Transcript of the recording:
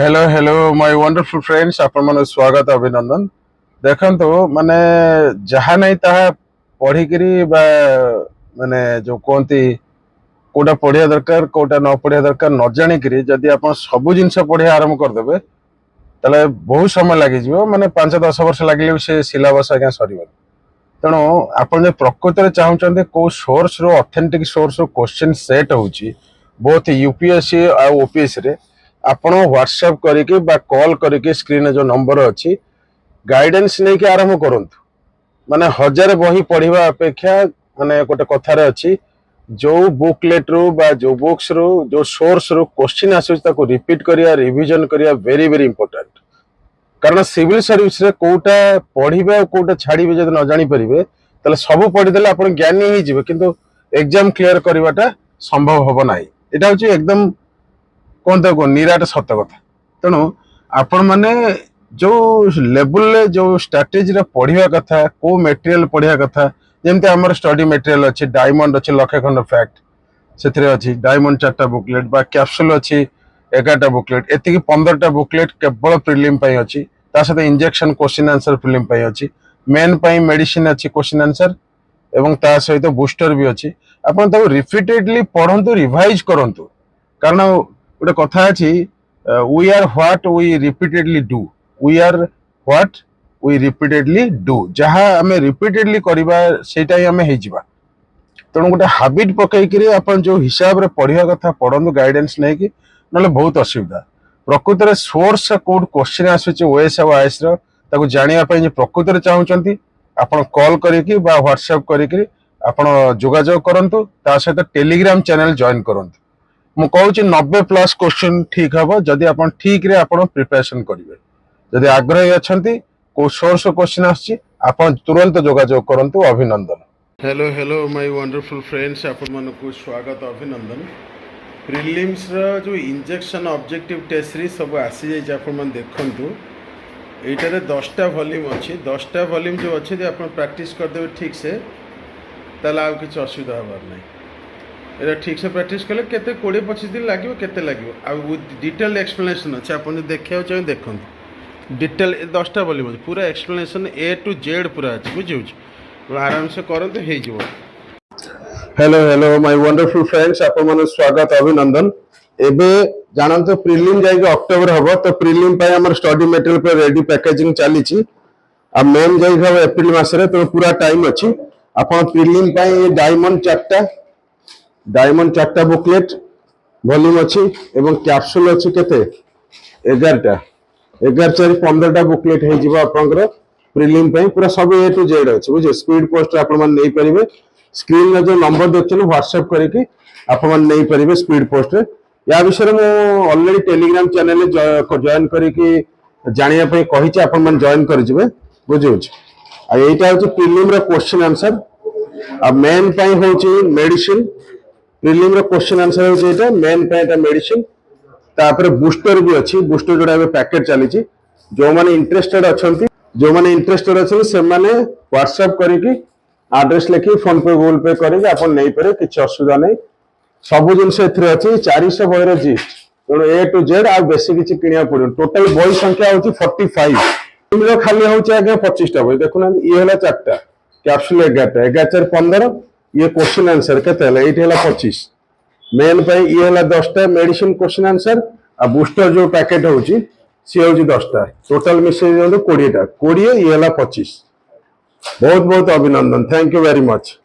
Hello hello my wonderful friends आपण मन स्वागत अभिनंदन देखंतो माने जहा नहीं ताहा पढ़ी करी बा माने जो कोंती कोटा पढ़िया दरकार कोटा न पढ़िया दरकार न जानी करी जदी आपण सब जिंस पढ़िया आरंभ कर देबे तले बहुत समय लागि जिवो माने 5-10 वर्ष लागिले से सिलेबस आज्ञा सरीबो तेणु आपण जे प्रकृति रे चाहउचंदे को सोर्स रो ऑथेंटिक सोर्स रो क्वेश्चन सेट होउची बोथ यूपीएससी आ ओपीएससी रे आपण व्हाट्सएप करके बा कॉल करके स्क्रीन जो नंबर अच्छी गाइडेंस नहीं के आरंभ करंतु माने 1000 बही पढ़िबा अपेक्षा माने गोटे कथार अच्छी जो बुकलेट रो बा जो बुक्स रो जो सोर्स रो क्वेश्चन आसु ताको रिपीट करिया रिवीजन करिया वेरी वेरी इंपोर्टेंट कारण सिविल सर्विस रे कोटा पढ़िबे कोटा छाड़िबे जदि न जानि परिबे तले सब पढ़ी देले आपण ज्ञानी ही जिवे किंतु एग्जाम क्लियर करवाटा संभव होबो नाही एटा होची एकदम कौन तक निराट सत कथा तेणु आपण मैंने जो लेवल जो स्ट्राटेजी पढ़िया कथा को मेटेरियल पढ़िया कथा जमती आम स्टडी मेटेरियल अच्छी डायमंड अच्छी लक्षे खंड फैक्ट से अच्छी डायमंड 4टा बुकलेट बा कैप्सूल अच्छी 11टा बुकलेट एति 15टा बुकलेट केवल प्रिलिम अच्छी सहित इंजेक्शन क्वेश्चन आंसर प्रिलिम अच्छी मेन मेडिसिन अच्छी क्वेश्चन आंसर एवं ता सहित बूस्टर भी अच्छी आपन ताको रिपीटेडली पढ़ंतु रिवाइज करंतु कारण गोटे कथा अच्छी we are what we repeatedly do we are what we repeatedly do जहाँ आम रिपीटेडली करवा सेटा ही आम हो तेणु गोटे हाबिट पकईकि आपन जो हिसाब रे पढ़िया कथा पढ़ंतु गाइडेंस नहीं कि ना बहुत असुविधा प्रकृत में सोर्स कोड क्वेश्चन आसूचे ओएस और आईएस रो जानापी प्रकृत में चाहूँगी आपन कॉल करके व्हाट्सएप करके आपन जोगाजोग करंतु ता सहित टेलीग्राम चैनल जॉइन करंतु मु कहूँ 90+ क्वेश्चन ठीक हम जदि आप ठीक रे आप प्रिपरेशन करेंगे जदि आग्रही अच्छा को सोर्स क्वेश्चन आप तुरंत जोगाजोग करंतु अभिनंदन hello hello my wonderful friends आपण मन को स्वागत अभिनंदन प्रिलिम्स जो इंजेक्शन ऑब्जेक्टिव टेस्ट री सब आसी जाय आपण मन देखंतु एटारे 10टा वॉल्यूम अच्छी 10टा वॉल्यूम जो अच्छे आप प्रैक्टिस करदे ठीक से ताला आ किछ असुविधा हबार नहीं एटा ठीक से प्रैक्टिस कले केते 20-25 दिन लागिवो केते लागिवो आ डिटेल एक्सप्लेनेशन अछि आपण जे देखियो चाहे देखन डिटेल 10टा वॉल्यूम पूरा एक्सप्लेनेशन ए टू जेड पूरा अछि बुझियो तो आराम से करंतु हे जिवो hello hello my wonderful friends आपण मन स्वागत अभिनंदन एबे जानंतो प्रीलिम जाई अक्टोबर हबो तो प्रीलिम पय हमर स्टडी मटेरियल पे रेडी पैकेजिंग चली छी आ मेन जाई हबो अप्रैल मास रे तो पूरा टाइम अछि आपण प्रीलिम पय डायमंड 4टा बुकलेट वॉल्यूम अच्छी एवं कैप्सूल अच्छी केते 11टा 11-4-15टा बुकलेट हे जिवो आपनकर प्रीलिम पय पूरा सब ए टू जेड अछि बुझे स्पीड पोस्ट आपण मन नै परिबे स्क्रीन में जो नंबर देखछन व्हाट्सएप करके आपण मन नै परिबे स्पीड पोस्ट रे या विषय में ऑलरेडी टेलीग्राम चैनल जॉइन करके जानिया पय कहि छी आपण मन जॉइन कर जिवे बुझियो आ एटा होची प्रीलिम रो क्वेश्चन आंसर आ मेन पय होची मेडिसिन प्रीलिम रो क्वेश्चन आंसर होची एटा मेन पय एटा मेडिसिन तापर बूस्टर भी अछि बूस्टर जोडा बे पैकेट चली छी जो माने इंटरेस्टेड अछंती से माने व्हाट्सएप करके एड्रेस लिखि फोन पे गूगल पे करके आपण नै परे किछ असुविधा नै सब जिनसे एथरे अछि 400 बहिर जिस्ट तेणु ए टू जेड आ बेसी किछ किनिया पड़ो टोटल बही संख्या होची 45 इमरो खाली होची आगे 25टा बही देखुना ये हला 4टा कैप्सूल 11टा 11-4-15 ये क्वेश्चन आंसर केते हला एठी हला 25 मेन पे ये हला 10टा मेडिसिन क्वेश्चन आंसर आ बूस्टर जो पैकेट होची सी होची 10टा टोटल मिसे 20टा 20 ये हला 25 बहुत बहुत अभिनंदन थैंक यू वेरी मच।